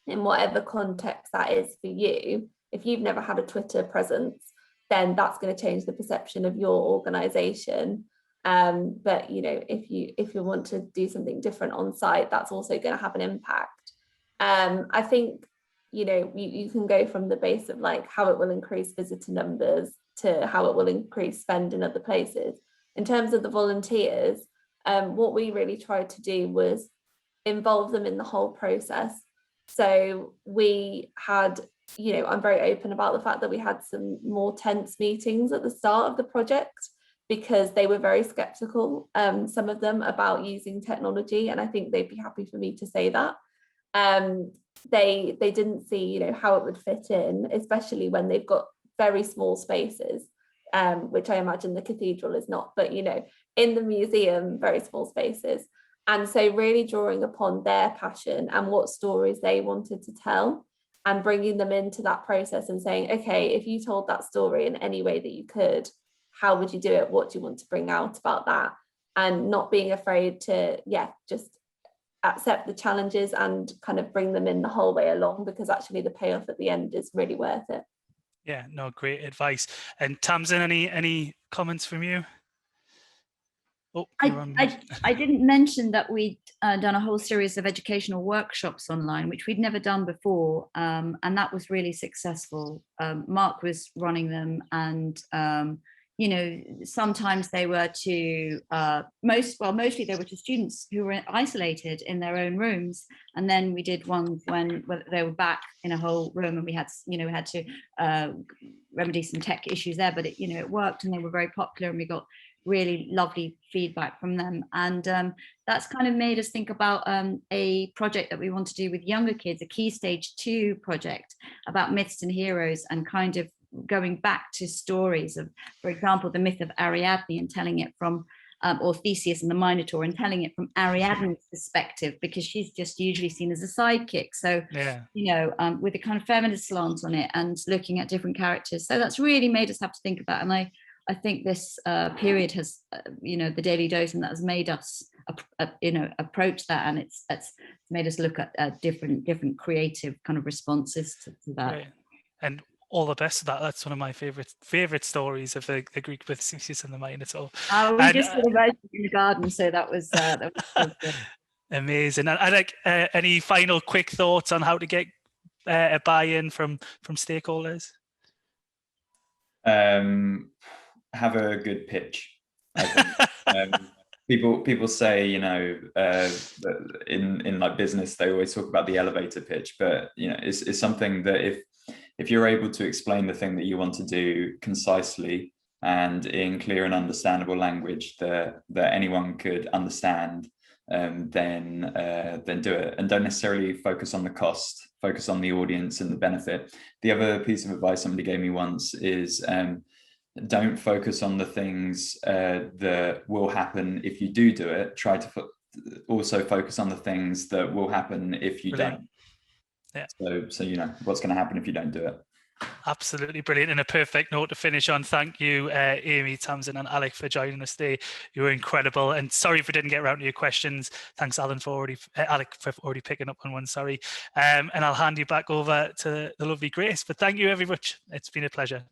in whatever context that is for you. If you've never had a Twitter presence, then that's going to change the perception of your organization. But if you want to do something different on site, that's also going to have an impact. I think you can go from the base of like how it will increase visitor numbers to how it will increase spend in other places. In terms of the volunteers, what we really tried to do was involve them in the whole process. So we had, I'm very open about the fact that we had some more tense meetings at the start of the project, because they were very skeptical, some of them, about using technology, and I think they'd be happy for me to say that. They didn't see, how it would fit in, especially when they've got very small spaces, which I imagine the cathedral is not, but in the museum, very small spaces. And so really drawing upon their passion and what stories they wanted to tell, and bringing them into that process and saying, okay, if you told that story in any way that you could, how would you do it? What do you want to bring out about that? And not being afraid to, just accept the challenges and kind of bring them in the whole way along, because actually the payoff at the end is really worth it. Yeah, no, great advice. And Tamsin, any comments from you? Oh, I didn't mention that we'd done a whole series of educational workshops online, which we'd never done before, and that was really successful. Mark was running them, and sometimes they were to mostly they were to students who were isolated in their own rooms, and then we did ones when they were back in a whole room, and we had to remedy some tech issues there, but it worked, and they were very popular, and we got really lovely feedback from them. And that's kind of made us think about a project that we want to do with younger kids, a Key Stage 2 project about myths and heroes, and kind of going back to stories of, for example, the myth of Ariadne, and telling it from or Theseus and the Minotaur, and telling it from Ariadne's perspective, because she's just usually seen as a sidekick. So with a kind of feminist slant on it, and looking at different characters. So that's really made us have to think about, and I think this period has, the Daily Dose, and that has made us, approach that, and it's made us look at different creative kind of responses to that. Right. And all the best of that. That's one of my favorite stories of the Greek with Theseus and the Minotaur. We just did a version in the garden, so that was good. Amazing. And like any final quick thoughts on how to get a buy-in from stakeholders? have a good pitch. I think. People say, you know, in like business, they always talk about the elevator pitch, but you know, it's something that if you're able to explain the thing that you want to do concisely and in clear and understandable language that anyone could understand, then do it, and don't necessarily focus on the cost. Focus on the audience and the benefit. The other piece of advice somebody gave me once is don't focus on the things that will happen if you do it. Try to also focus on the things that will happen if you don't. Yeah. So you know what's going to happen if you don't do it. Absolutely brilliant, and a perfect note to finish on. Thank you, Amy, Tamsin, and Alec for joining us today. You were incredible, and sorry if we didn't get around to your questions. Thanks, Alec, for already picking up on one. Sorry, and I'll hand you back over to the lovely Grace. But thank you very much. It's been a pleasure.